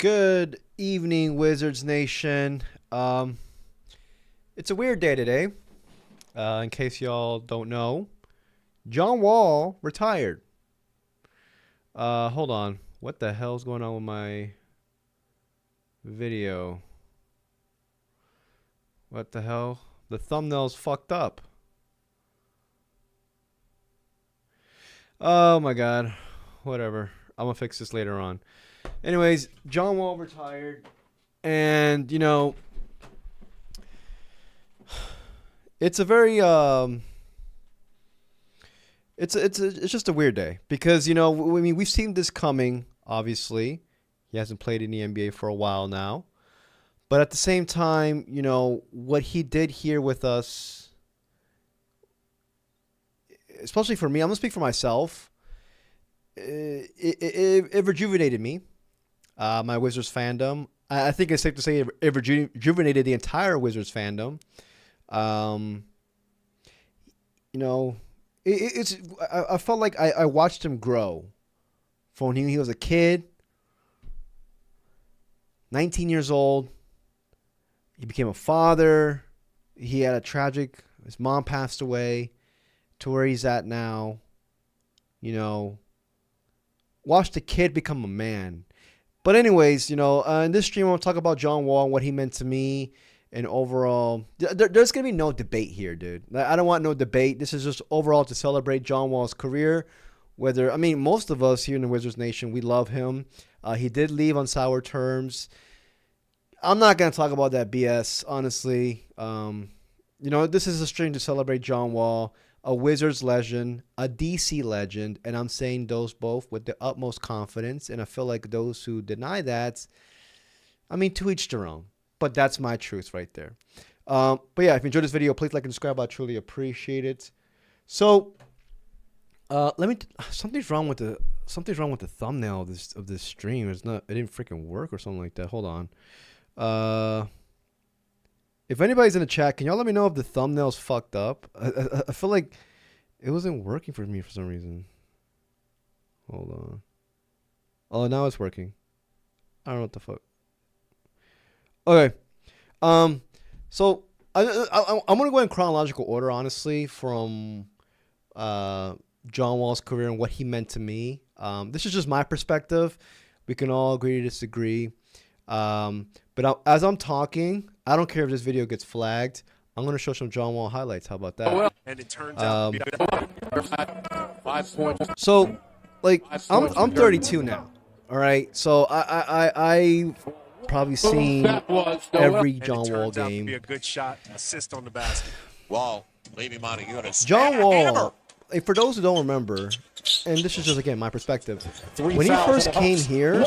Good evening, Wizards Nation. It's a weird day today. In case y'all don't know, John Wall retired. Hold on. What the hell's going on with my video? What the hell? The thumbnail's fucked up. Oh my god. Whatever. I'm gonna fix this later on. Anyways, John Wall retired, and you know, it's a very it's just a weird day because you know, I mean, we've seen this coming. Obviously, he hasn't played in the NBA for a while now, but at the same time, you know what he did here with us, especially for me. I'm gonna speak for myself. It rejuvenated me. My Wizards fandom. I think it's safe to say it rejuvenated the entire Wizards fandom. You know, I felt like I watched him grow from when he was a kid, 19 years old. He became a father. He had a tragic, his mom passed away, to where he's at now. You know, watch the kid become a man. But anyways, you know, in this stream, I want to talk about John Wall and what he meant to me and overall. There's going to be no debate here, dude. I don't want no debate. This is just overall to celebrate John Wall's career. I mean, most of us here in the Wizards Nation, we love him. He did leave on sour terms. I'm not going to talk about that BS, honestly. You know, this is a stream to celebrate John Wall, a Wizards legend, a DC legend, and I'm saying those both with the utmost confidence, and I feel like those who deny that, I mean, to each their own, but that's my truth right there. But yeah, if you enjoyed this video, please like and subscribe. I truly appreciate it. So, something's wrong with the thumbnail of this stream. It didn't freaking work or something like that. Hold on. If anybody's in the chat, can y'all let me know if the thumbnail's fucked up? I feel like it wasn't working for me for some reason. Hold on. Oh, now it's working. I don't know what the fuck. Okay. So I'm gonna go in chronological order, honestly, from John Wall's career and what he meant to me. This is just my perspective. We can all agree to disagree. But as I'm talking, I don't care if this video gets flagged. I'm going to show some John Wall highlights. How about that? And it turns out to be 5 points. So, like, I'm 32 now. All right. So I probably seen every John Wall game. Be a good shot, assist on the basket. Wall, leave him out of units. John Wall. For those who don't remember, and this is just again my perspective, when he first came here.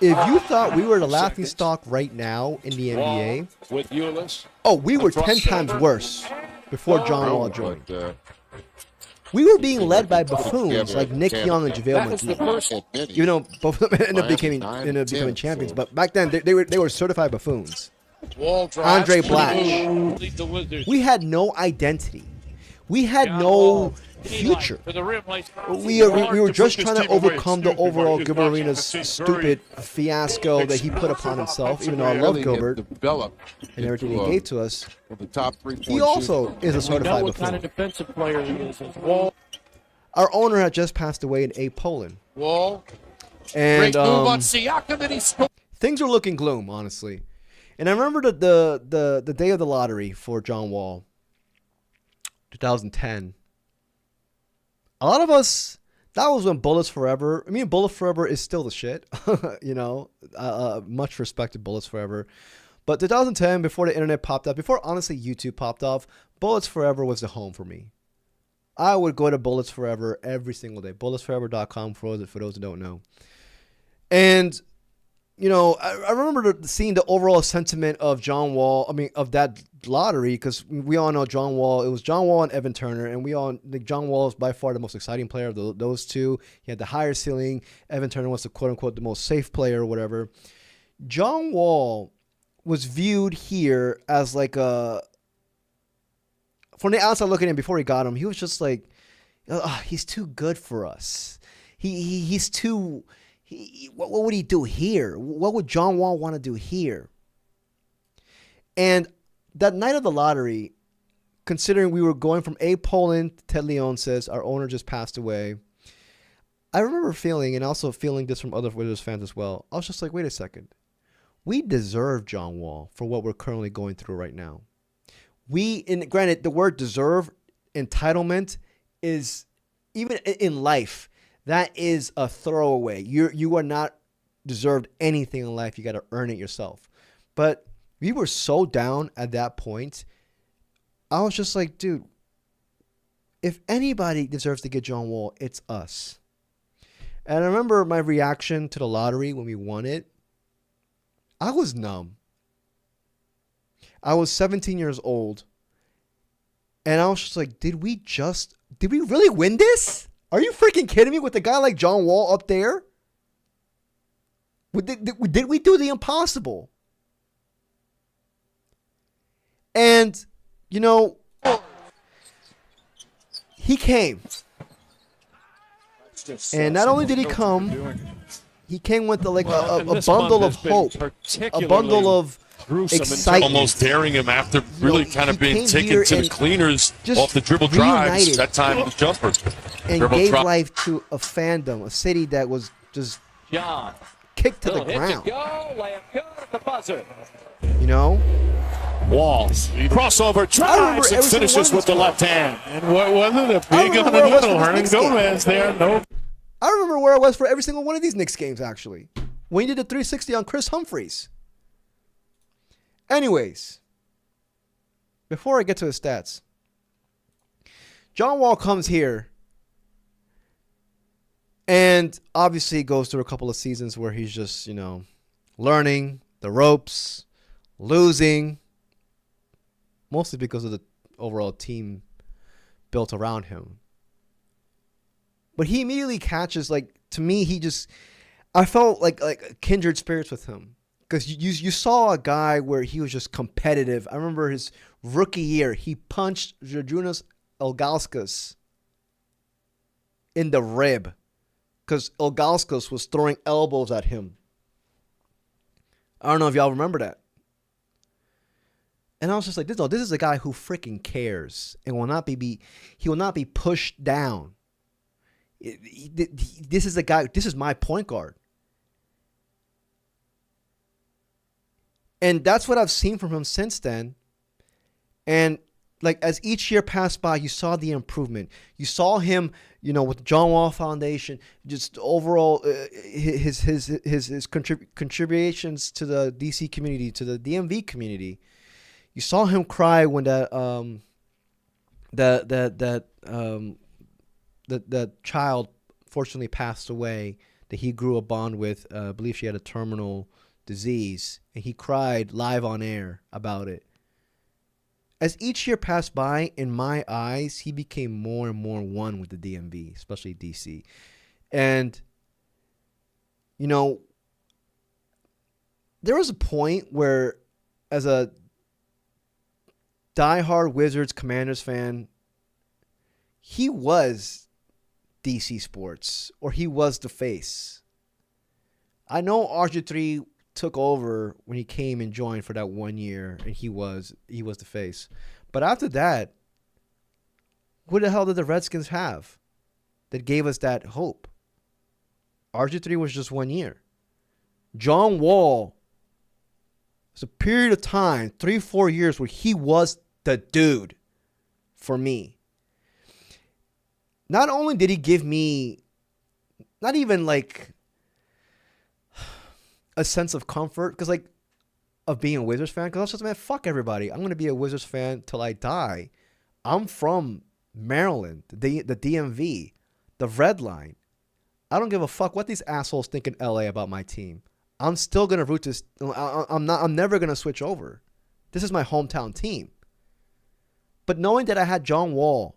If you thought we were the laughing stock right now in the NBA, we were 10 times worse before John Wall joined. We were being led by buffoons like Nick Young and JaVale McGee. Even though both of them ended up becoming champions, but back then they were certified buffoons. Andre Blatche. We had no identity. We had no future. We were just trying to overcome the overall Gilbert Arenas stupid fiasco that he put upon himself, even though I love Gilbert and everything he gave to us. He also is a certified buffoon. Kind of defensive player he is as well. Our owner had just passed away in A. Poland. And things are looking gloom, honestly. And I remember the day of the lottery for John Wall, 2010. A lot of us, that was when Bullets Forever. I mean, Bullets Forever is still the shit. You know, much respected Bullets Forever. But 2010, before the internet popped up, before honestly YouTube popped off, Bullets Forever was the home for me. I would go to Bullets Forever every single day. BulletsForever.com for those who don't know. And you know, I remember seeing the overall sentiment of John Wall. I mean, of that lottery, because we all know John Wall. It was John Wall and Evan Turner, and we all think John Wall is by far the most exciting player of those two. He had the higher ceiling. Evan Turner was the quote unquote the most safe player or whatever. John Wall was viewed here as like a, from the outside looking in before he got him, he was just like, he's too good for us. He's too What would he do here? What would John Wall want to do here? And that night of the lottery, considering we were going from A. Poland, Ted Leon says, our owner just passed away. I remember feeling, and also feeling this from other Wizards fans as well, I was just like, wait a second. We deserve John Wall for what we're currently going through right now. And granted, the word deserve, entitlement, is, even in life, that is a throwaway. You are not deserved anything in life. You got to earn it yourself. But we were so down at that point. I was just like, dude, if anybody deserves to get John Wall, it's us. And I remember my reaction to the lottery when we won it. I was numb. I was 17 years old. And I was just like, did we really win this? Are you freaking kidding me with a guy like John Wall up there? Did we do the impossible? And, you know, he came. And not only did he come, he came with a bundle of hope, a bundle of excitement. Almost daring him after really kind of being taken to the cleaners off the dribble drives. That time the jumper. And gave life to a fandom, a city that was just kicked to the ground. You know? Walls. Crossover drives and finishes with the left hand. And what was it? A big on the middle. Hernan Gomez there. No. I remember where I was for every single one of these Knicks games, actually. When he did the 360 on Chris Humphries. Anyways, before I get to his stats, John Wall comes here and obviously goes through a couple of seasons where he's just, you know, learning the ropes, losing, mostly because of the overall team built around him. But he immediately catches, like, to me, I felt like kindred spirits with him. Because you saw a guy where he was just competitive. I remember his rookie year, he punched Zydrunas Ilgauskas in the rib because Ilgauskas was throwing elbows at him. I don't know if y'all remember that. And I was just like, this is a guy who freaking cares and he will not be pushed down. This is a guy, this is my point guard. And that's what I've seen from him since then. And like as each year passed by, you saw the improvement. You saw him, you know, with the John Wall Foundation, just overall his contributions to the DC community, to the DMV community. You saw him cry when that child fortunately passed away that he grew a bond with. I believe she had a terminal disease, and he cried live on air about it. As each year passed by, in my eyes, he became more and more one with the DMV, especially DC. And, you know, there was a point where, as a diehard Wizards Commanders fan, he was DC Sports, or he was the face. I know RG3 took over when he came and joined for that 1 year, and he was the face. But after that, who the hell did the Redskins have that gave us that hope? RG3 was just 1 year. John Wall was a period of time, 3-4 years, where he was the dude for me. Not only did he give me not even like a sense of comfort, because like of being a Wizards fan, because I was just, man, fuck everybody. I'm going to be a Wizards fan till I die. I'm from Maryland, the DMV, the Red Line. I don't give a fuck what these assholes think in LA about my team. I'm still going to root this. I'm never going to switch over. This is my hometown team. But knowing that I had John Wall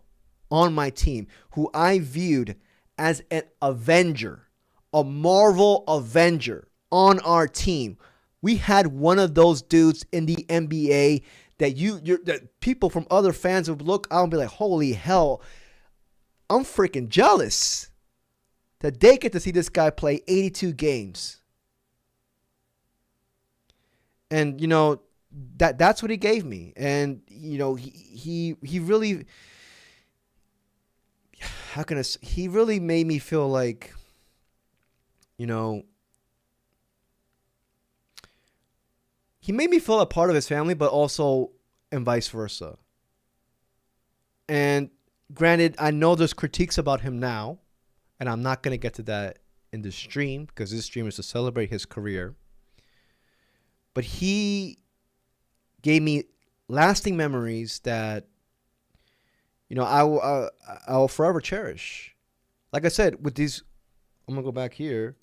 on my team, who I viewed as an Avenger, a Marvel Avenger on our team, we had one of those dudes in the NBA that that people from other fans would look out and be like, holy hell, I'm freaking jealous. that they get to see this guy play 82 games. And, you know, that's what he gave me. And, you know, he really, he really made me feel like, you know, he made me feel a part of his family, but also and vice versa. And granted, I know there's critiques about him now, and I'm not going to get to that in this stream because this stream is to celebrate his career. But he gave me lasting memories that, you know, I will forever cherish. Like I said, with these, I'm going to go back here.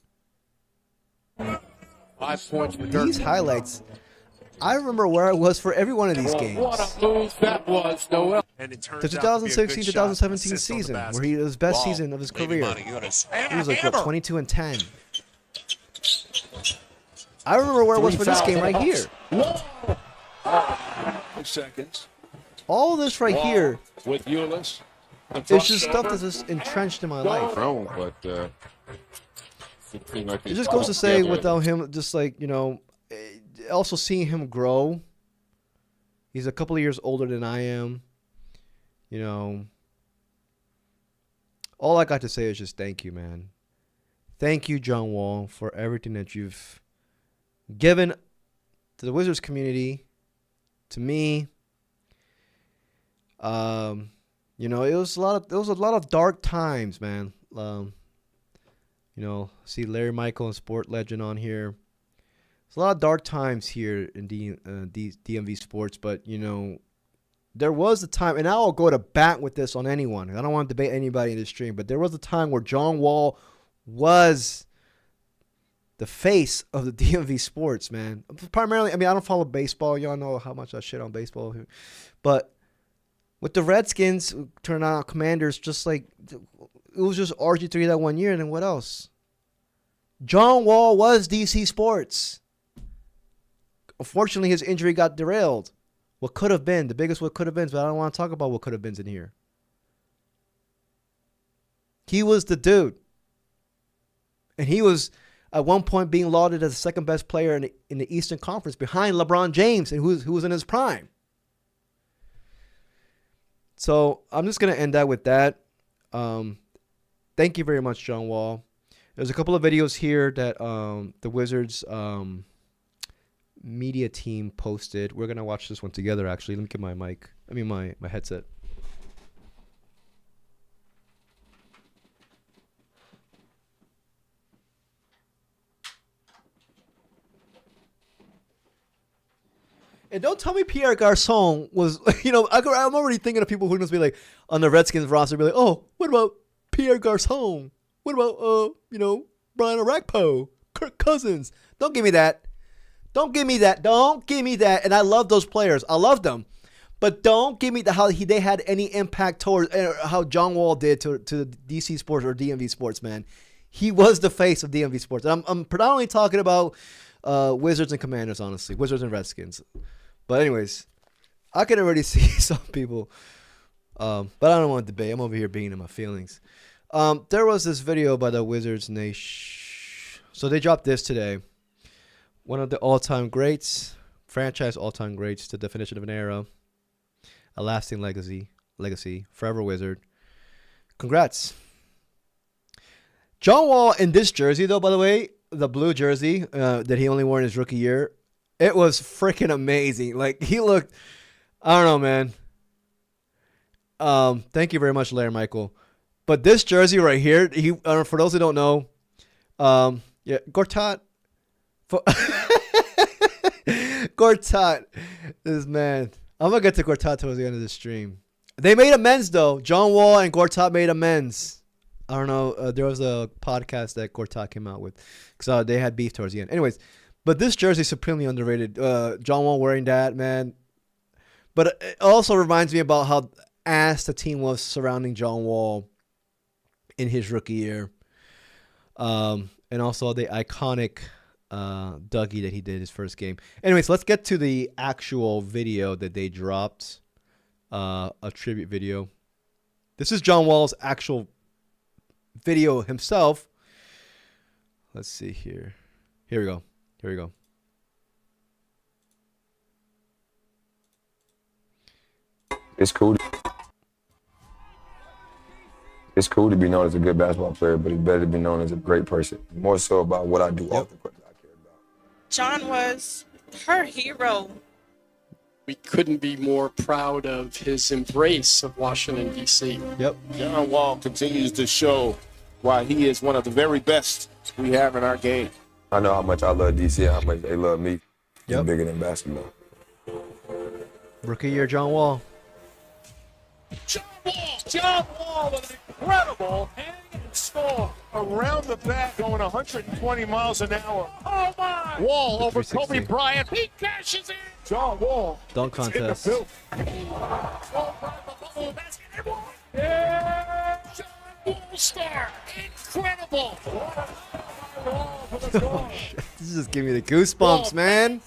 5 points. These highlights, I remember where I was for every one of these games. What a move that was, Noel. And it turns The 2016-2017 season, where he was his best season of his career. He was like, what, 22 and 10. I remember where I was for this game right here. 2 seconds. All of this right here, With Euless. it's just stuff that's just entrenched in my life. But It just goes to say, without him, just like, you know, also seeing him grow. He's a couple of years older than I am. You know, all I got to say is just thank you, man. Thank you, John Wall, for everything that you've given to the Wizards community, to me. You know, it was a lot of dark times, man. You know, see Larry Michael and Sport Legend on here. There's a lot of dark times here in DMV Sports, but, you know, there was a time, and I'll go to bat with this on anyone. I don't want to debate anybody in this stream, but there was a time where John Wall was the face of the DMV Sports, man. Primarily, I mean, I don't follow baseball. Y'all know how much I shit on baseball here. But with the Redskins turning out Commanders, just like, it was just RG3 that 1 year, and then what else? John Wall was DC Sports. Unfortunately, his injury got derailed. What could have been, the biggest what could have been, but I don't want to talk about what could have been in here. He was the dude. And he was, at one point, being lauded as the second best player in the Eastern Conference behind LeBron James, and who was in his prime. So I'm just going to end that with that. Thank you very much, John Wall. There's a couple of videos here that the Wizards media team posted. We're going to watch this one together, actually. Let me get my headset. And don't tell me Pierre Garçon was, you know, I'm already thinking of people who must be like, on the Redskins roster, be like, oh, what about Pierre Garçon? What about, you know, Brian Orakpo, Kirk Cousins? Don't give me that. Don't give me that. Don't give me that. And I love those players. I love them. But don't give me how they had any impact towards how John Wall did to DC Sports or DMV Sports, man. He was the face of DMV Sports. And I'm predominantly talking about Wizards and Commanders, honestly. Wizards and Redskins. But anyways, I can already see some people. But I don't want to debate. I'm over here being in my feelings. There was this video by the Wizards Nation. So they dropped this today. One of the all-time greats, franchise all-time greats, the definition of an era, a lasting legacy, forever Wizard. Congrats. John Wall in this jersey, though, by the way, the blue jersey that he only wore in his rookie year, it was freaking amazing. Like, he looked, I don't know, man. Thank you very much, Larry Michael. But this jersey right here, for those who don't know, Gortat. Gortat, this man. I'm going to get to Gortat towards the end of the stream. They made amends, though. John Wall and Gortat made amends. I don't know. There was a podcast that Gortat came out with because they had beef towards the end. Anyways, but this jersey is supremely underrated. John Wall wearing that, man. But it also reminds me about how ass the team was surrounding John Wall in his rookie year. And also the iconic Dougie that he did his first game. Anyways, let's get to the actual video that they dropped. A tribute video. This is John Wall's actual video himself Let's see here. Here we go. Here we go. It's cool. It's cool to be known as a good basketball player, but it's better to be known as a great person. More so about what I do off the court that I care about. John was her hero. We couldn't be more proud of his embrace of Washington, D.C. Yep. John Wall continues to show why he is one of the very best we have in our game. I know how much I love DC and how much they love me. Yep. It's bigger than basketball. Rookie year, John Wall. John Wall with an incredible hang and score around the back going 120 miles an hour. Oh my! Wall over 360. Kobe Bryant. He cashes in. John Wall. Dunk contest. In the build. Yeah! John Wall star. Incredible. This is just giving me the goosebumps, man.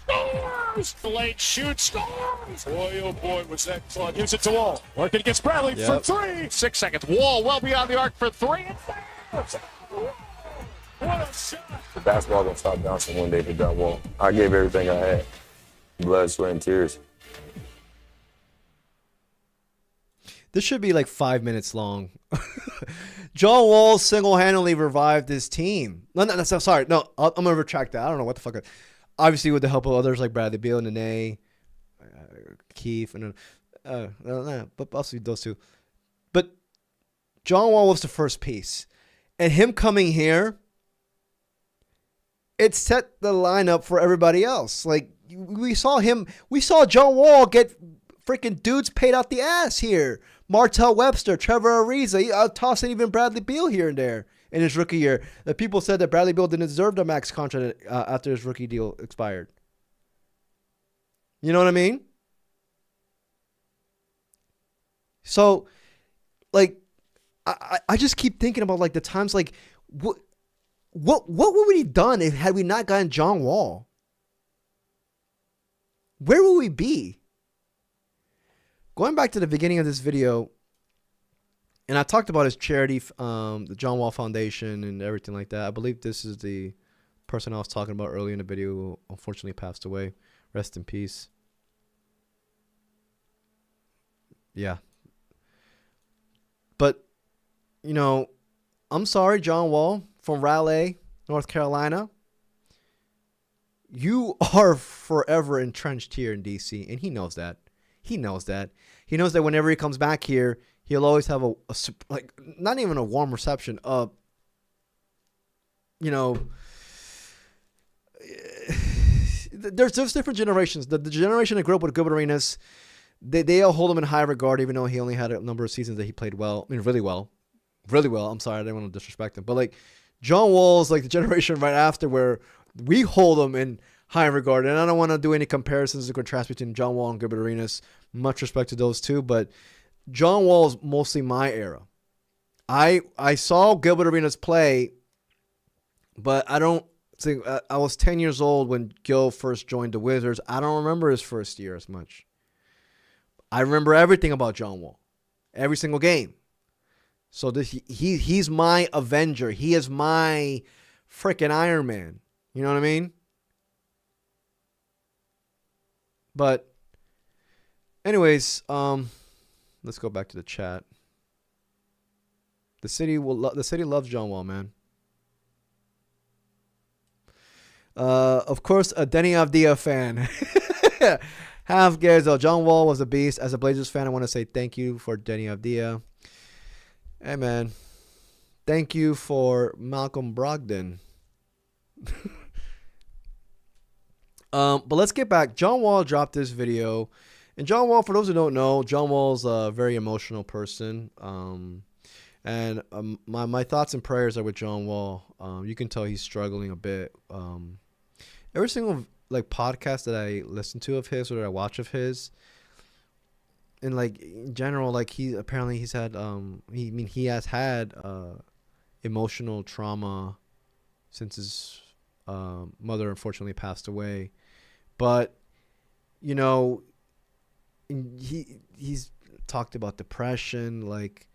Scores! Delayed shoot, scores! Boy, oh boy, was that clutch. Gives it to Wall. Working against Bradley for three. 6 seconds. Wall well beyond the arc for three. And what a shot! The basketball gonna stop bouncing one day for John Wall. I gave everything I had. Blood, sweat, and tears. This should be like 5 minutes long. John Wall single-handedly revived his team. No, sorry. No, I'm going to retract that. I don't know what the fuck. Obviously, with the help of others like Bradley Beal, Nene, Keith, and but also those two. But John Wall was the first piece. And him coming here, it set the lineup for everybody else. Like, we saw John Wall get freaking dudes paid out the ass here. Martell Webster, Trevor Ariza, tossing even Bradley Beal here and there in his rookie year. The people said that Bradley Beal didn't deserve the max contract after his rookie deal expired. You know what I mean? So, like, I just keep thinking about like the times like what would we have done had we not gotten John Wall? Where would we be? Going back to the beginning of this video, and I talked about his charity, the John Wall Foundation and everything like that. I believe this is the person I was talking about earlier in the video who unfortunately passed away. Rest in peace. Yeah. But, you know, I'm sorry, John Wall from Raleigh, North Carolina. You are forever entrenched here in D.C., and he knows that. He knows that. He knows that whenever he comes back here, he'll always have a like not even a warm reception. You know, there's different generations. The generation that grew up with Gilbert Arenas, they all hold him in high regard, even though he only had a number of seasons that he played well. I mean, really well. I'm sorry, I didn't want to disrespect him, but like John Wall's like the generation right after where we hold him in high regard, and I don't want to do any comparisons or contrast between John Wall and Gilbert Arenas. Much respect to those two, but John Wall is mostly my era. I saw Gilbert Arenas play, but I don't think I was 10 years old when Gil first joined the Wizards. I don't remember his first year as much. I remember everything about John Wall, every single game. So he's my Avenger. He is my freaking Iron Man. You know what I mean? But anyways, let's go back to the chat. The city loves John Wall, man. Of course, a Denny Avdia fan. Half Gezo. John Wall was a beast. As a Blazers fan, I want to say thank you for Denny Avdia. Hey, man. Thank you for Malcolm Brogdon. But let's get back. John Wall dropped this video. And John Wall, for those who don't know, John Wall's a very emotional person. And my thoughts and prayers are with John Wall. You can tell he's struggling a bit. Every single like podcast that I listen to of his or that I watch of his, and like in general, like he's had he has had emotional trauma since his mother unfortunately passed away. But you know, he's talked about depression. Like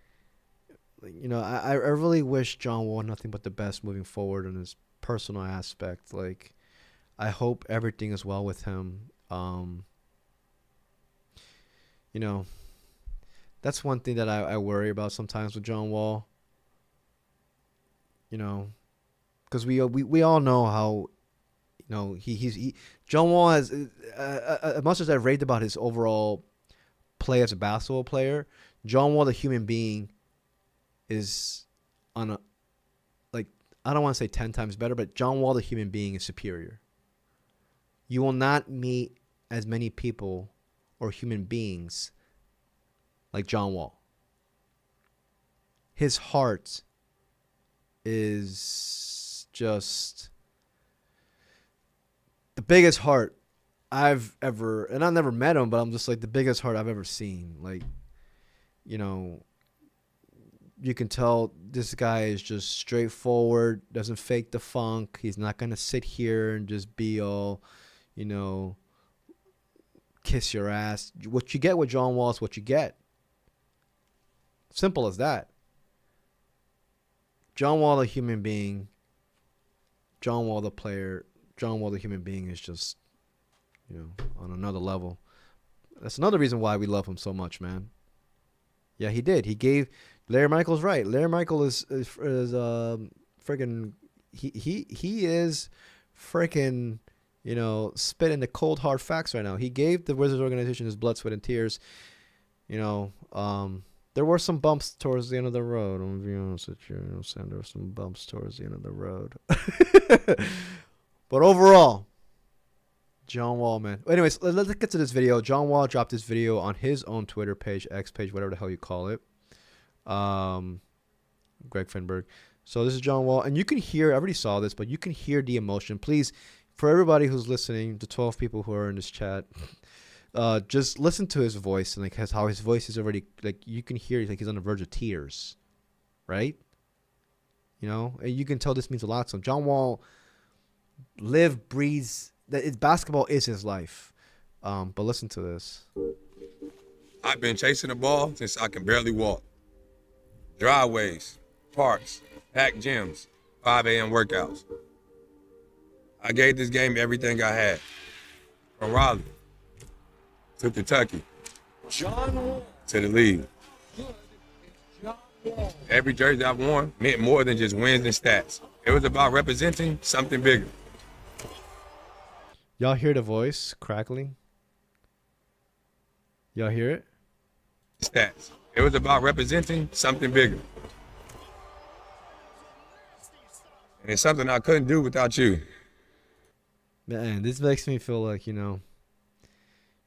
you know, I really wish John Wall nothing but the best moving forward in his personal aspect. Like, I hope everything is well with him. You know, that's one thing that I worry about sometimes with John Wall. You know, because we all know how, you know, John Wall has, as much as I've raved about his overall play as a basketball player, John Wall, the human being, is on a, like, I don't want to say 10 times better, but John Wall, the human being, is superior. You will not meet as many people or human beings like John Wall. His heart is just the biggest heart I've ever, and I've never met him, but I'm just like the biggest heart I've ever seen. Like, you know, you can tell this guy is just straightforward, doesn't fake the funk. He's not going to sit here and just be all, you know, kiss your ass. What you get with John Wall is what you get. Simple as that. John Wall, the human being, John Wall, the player, John Wall, the human being, is just, you know, on another level. That's another reason why we love him so much, man. Yeah, he did. He gave Larry Michaels right. Larry Michael is friggin' he is freaking, you know, spitting the cold hard facts right now. He gave the Wizards organization his blood, sweat, and tears. You know, there were some bumps towards the end of the road. I'm gonna be honest with you. You know, Sam, there were some bumps towards the end of the road. But overall, John Wall, man. Anyways, let's get to this video. John Wall dropped this video on his own Twitter page, X page, whatever the hell you call it. Greg Finberg. So this is John Wall, and you can hear, I already saw this, but you can hear the emotion. Please, for everybody who's listening, the 12 people who are in this chat, just listen to his voice and like how his voice is already, like, you can hear like he's on the verge of tears, right? You know, and you can tell this means a lot to him. John Wall breathes, that basketball is his life. But listen to this. I've been chasing the ball since I can barely walk. Driveways, parks, packed gyms, 5 a.m. workouts. I gave this game everything I had. From Raleigh to Kentucky to the league. Every jersey I worn meant more than just wins and stats. It was about representing something bigger. Y'all hear the voice crackling? Y'all hear it? Stats. It was about representing something bigger. And it's something I couldn't do without you. Man, this makes me feel like, you know,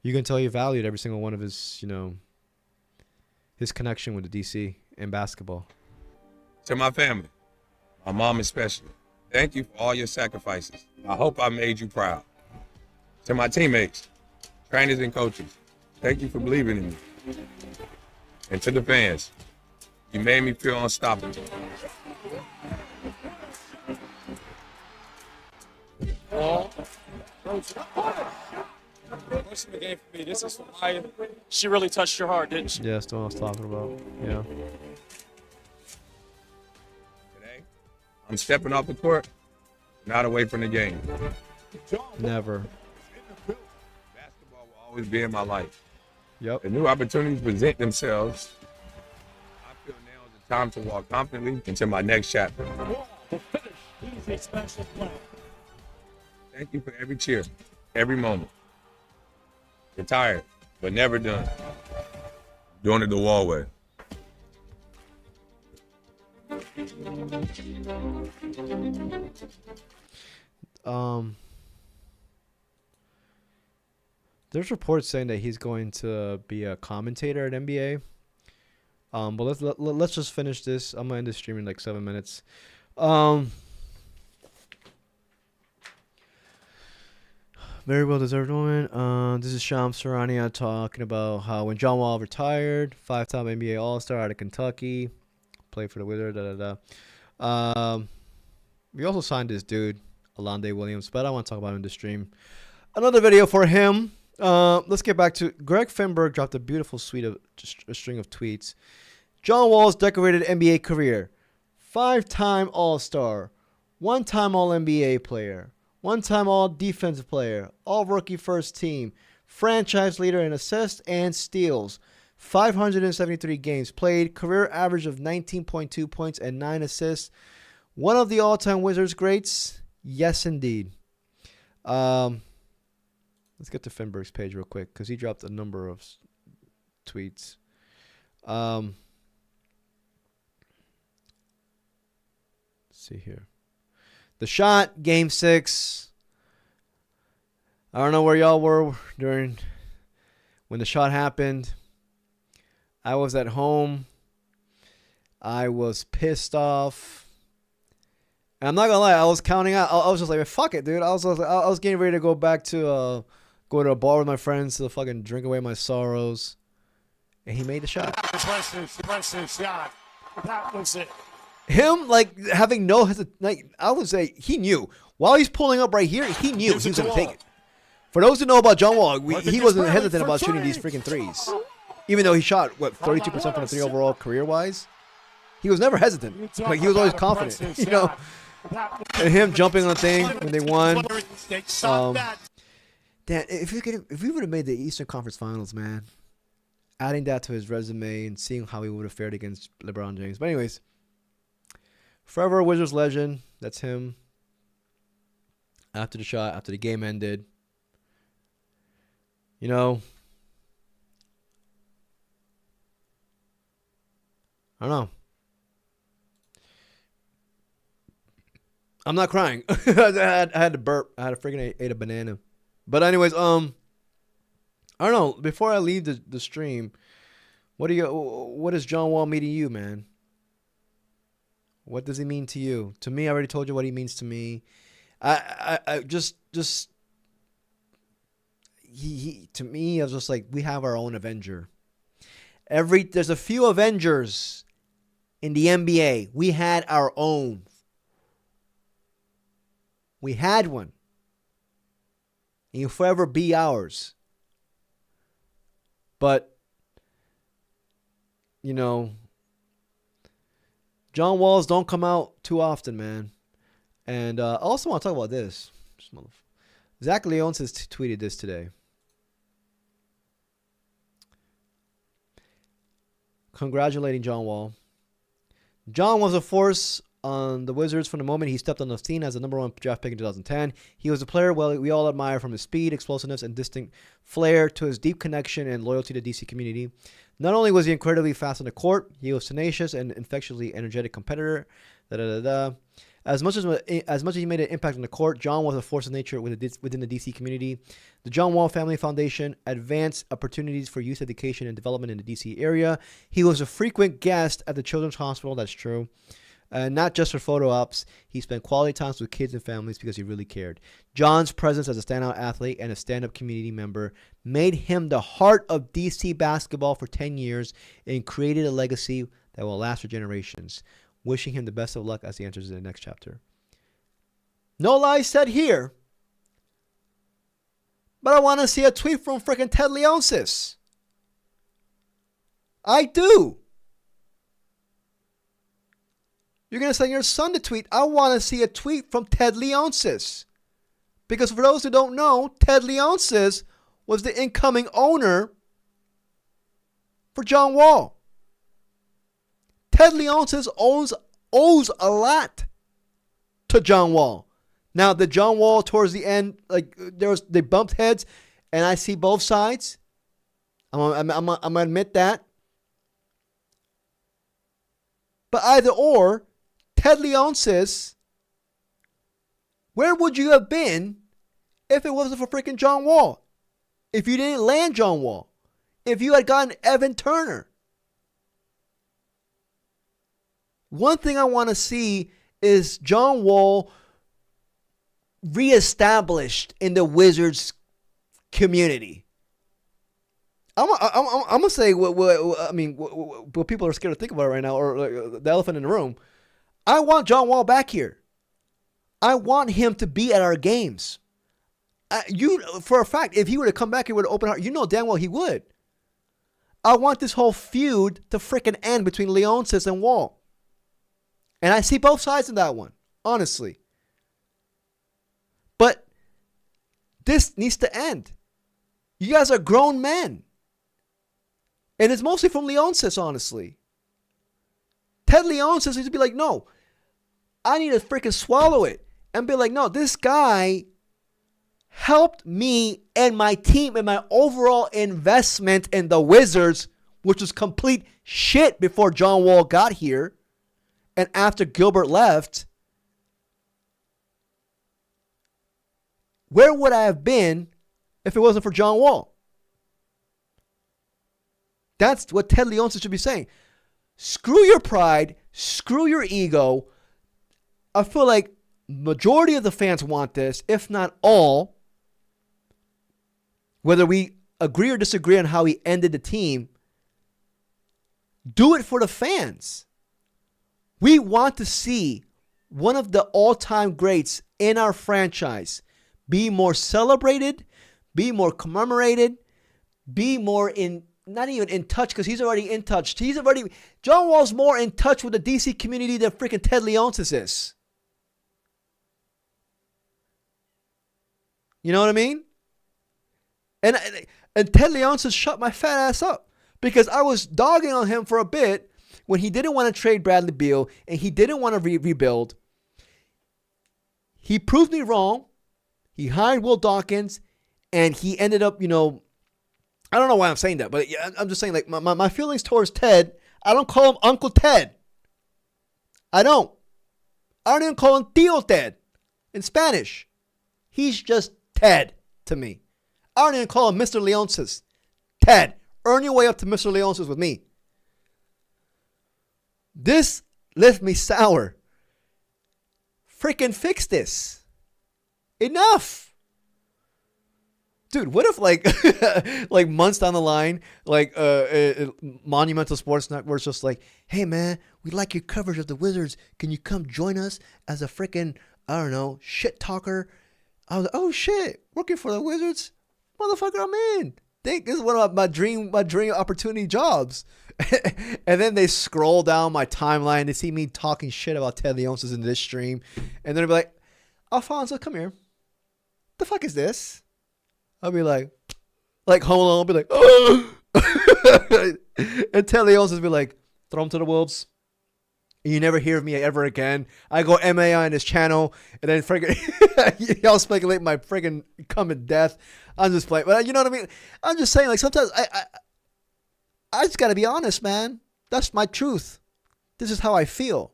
you can tell he valued every single one of his, you know, his connection with the DC and basketball. To my family, my mom especially, thank you for all your sacrifices. I hope I made you proud. To my teammates, trainers and coaches, thank you for believing in me. And to the fans, you made me feel unstoppable. Most of the game for me, this is Maya. She really touched your heart, didn't she? Yeah, that's what I was talking about. Yeah. Today, I'm stepping off the court, not away from the game. Never. Basketball will always be in my life. Yep. The new opportunities present themselves. I feel now is the time to walk confidently into my next chapter. Thank you for every cheer, every moment. You're tired, but never done. Doing it the Wall way. There's reports saying that he's going to be a commentator at NBA. But let's just finish this. I'm gonna end this stream in like 7 minutes. Very well deserved moment. This is Shams Charania talking about how when John Wall retired, 5-time NBA All-Star out of Kentucky, played for the Wizards. We also signed this dude, Alonde Williams, but I don't want to talk about him in this stream. Another video for him. Let's get back to Greg Finberg dropped a beautiful a string of tweets. John Wall's decorated NBA career. 5-time All-Star. one-time All-NBA player, one-time All-Defensive player, All-Rookie First Team, franchise leader in assists and steals, 573 games played, career average of 19.2 points and 9 assists. One of the all-time Wizards greats? Yes, indeed. Let's get to Finberg's page real quick because he dropped a number of tweets. Let's see here. The Shot, Game 6. I don't know where y'all were during when the shot happened. I was at home. I was pissed off. And I'm not gonna lie, I was counting out. I was just like, fuck it, dude. I was getting ready to go back to go to a bar with my friends to fucking drink away my sorrows. And he made the shot. Shot. That was it. Him, like, having no hesitation, like, I would say he knew. While he's pulling up right here, he knew he was going to take it. For those who know about John Wall, he wasn't hesitant about shooting these freaking threes. Even though he shot, 32% from the three overall career-wise? He was never hesitant. Like, he was always confident, you know? And him jumping on the thing when they won. Damn, if we would have made the Eastern Conference Finals, man, adding that to his resume and seeing how he would have fared against LeBron James. But anyways, forever a Wizards legend. That's him. After the shot, after the game ended. You know, I don't know. I'm not crying. I had to burp. I had to freaking ate a banana. But anyways, I don't know. Before I leave the stream, what does John Wall mean to you, man? What does he mean to you? To me, I already told you what he means to me. He to me, I was just like, we have our own Avenger. There's a few Avengers in the NBA. We had our own. We had one. And you'll forever be ours. But, you know, John Walls don't come out too often, man. And I also want to talk about this. Zach Leonsis tweeted this today. Congratulating John Wall. John was a force on the Wizards from the moment he stepped on the scene as the #1 draft pick in 2010. He was a player we all admire, from his speed, explosiveness, and distinct flair to his deep connection and loyalty to the DC community. Not only was he incredibly fast on the court, he was tenacious and infectiously energetic competitor. As much as he made an impact on the court, John was a force of nature within the DC community. The John Wall Family Foundation advanced opportunities for youth education and development in the DC area. He was a frequent guest at the Children's Hospital, that's true. Not just for photo ops, he spent quality times with kids and families because he really cared. John's presence as a standout athlete and a stand-up community member made him the heart of DC basketball for 10 years and created a legacy that will last for generations. Wishing him the best of luck as he enters the next chapter. No lies said here, but I want to see a tweet from freaking Ted Leonsis. I do. You're going to send your son to tweet. I want to see a tweet from Ted Leonsis. Because for those who don't know, Ted Leonsis was the incoming owner for John Wall. Ted Leonsis owes a lot to John Wall. Now, the John Wall towards the end, like they bumped heads, and I see both sides. I'm gonna admit that. But either or, Ted Leonsis, where would you have been if it wasn't for freaking John Wall? If you didn't land John Wall, if you had gotten Evan Turner. One thing I want to see is John Wall reestablished in the Wizards community. I'm gonna say what people are scared to think about right now, or like, the elephant in the room. I want John Wall back here. I want him to be at our games. For a fact, if he were to come back here with an open heart, you know damn well he would. I want this whole feud to freaking end between Leonsis and Wall. And I see both sides of that one, honestly. This needs to end. You guys are grown men. And it's mostly from Leonsis, honestly. Ted Leonsis needs to be like, no, I need to freaking swallow it. And be like, no, this guy helped me and my team and my overall investment in the Wizards, which was complete shit before John Wall got here and after Gilbert left. Where would I have been if it wasn't for John Wall? That's what Ted Leonsis should be saying. Screw your pride. Screw your ego. I feel like majority of the fans want this, if not all. Whether we agree or disagree on how he ended the team, do it for the fans. We want to see one of the all-time greats in our franchise be more celebrated, be more commemorated, be more not even in touch, because he's already in touch. John Wall's more in touch with the DC community than freaking Ted Leonsis is. You know what I mean? And Ted Leonsis shut my fat ass up because I was dogging on him for a bit when he didn't want to trade Bradley Beal and he didn't want to rebuild. He proved me wrong. He hired Will Dawkins and he ended up, I don't know why I'm saying that, but I'm just saying, like, my feelings towards Ted, I don't call him Uncle Ted. I don't even call him Tío Ted in Spanish. He's just Ted to me. I don't even call him Mr. Leonsis. Ted, earn your way up to Mr. Leonsis with me. This left me sour. Freaking fix this. Enough. Dude, what if like months down the line, Monumental Sports Network's just like, hey man, we like your coverage of the Wizards. Can you come join us as a freaking, I don't know, shit talker? I was like, oh shit, working for the Wizards? Motherfucker, I'm in. This is one of my dream opportunity jobs. And then they scroll down my timeline. They see me talking shit about Ted Leonsis in this stream. And then they'll be like, Alfonso, come here. The fuck is this? I'll be like Home Alone. I'll be like, oh. And Ted Leonsis will be like, throw him to the wolves. You never hear of me ever again. I go MAI on his channel, and then freaking y'all speculate my freaking coming death. I'm just playing, but you know what I mean. I'm just saying, like, sometimes I just gotta be honest, man. That's my truth. This is how I feel.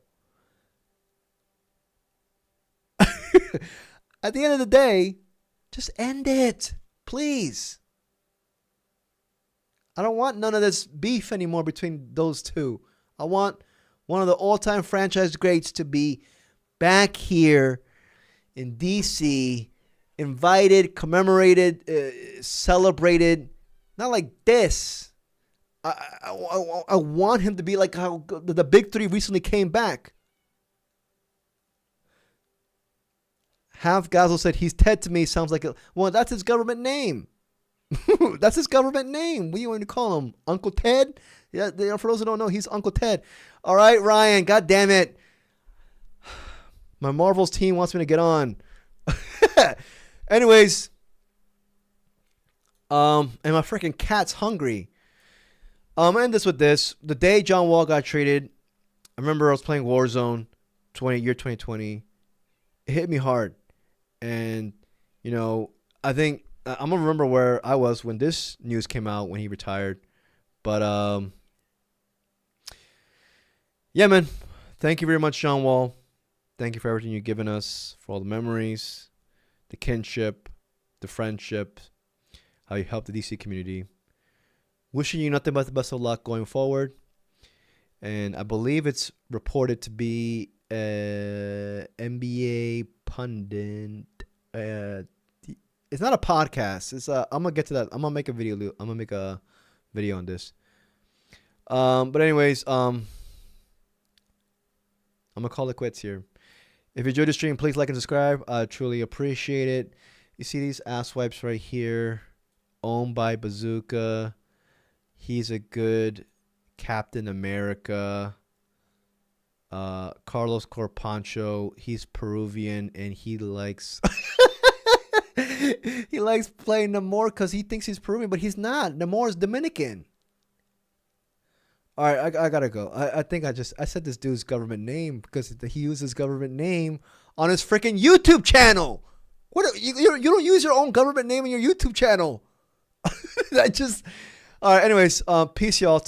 At the end of the day, just end it, please. I don't want none of this beef anymore between those two. I want one of the all-time franchise greats to be back here in DC, invited, commemorated, celebrated. Not like this. I want him to be like how the Big Three recently came back. Half Gazel said, he's Ted to me. Sounds like well, that's his government name. That's his government name. What do you want to call him? Uncle Ted? Yeah, for those who don't know, he's Uncle Ted. All right, Ryan, God damn it. My Marvels team wants me to get on. Anyways, and my freaking cat's hungry. I'm gonna end this with this. The day John Wall got traded, I remember I was playing Warzone, year 2020. It hit me hard, and I think I'm gonna remember where I was when this news came out when he retired. But yeah, man. Thank you very much, John Wall. Thank you for everything you've given us, for all the memories, the kinship, the friendship, how you helped the DC community. Wishing you nothing but the best of luck going forward. And I believe it's reported to be NBA pundit. It's not a podcast. It's I'm gonna get to that. I'm gonna make a video. I'm gonna make a video on this. But anyways, I'm gonna call it quits here. If you enjoyed the stream, please like and subscribe. I truly appreciate it. You see these ass wipes right here, owned by Bazooka. He's a good Captain America. Carlos Corpancho. He's Peruvian and he likes He likes playing Namor because he thinks he's Peruvian, but he's not. Namor is Dominican. All right, I gotta go. I think I said this dude's government name because he uses government name on his freaking YouTube channel. What you don't use your own government name on your YouTube channel. All right. Anyways, peace, y'all.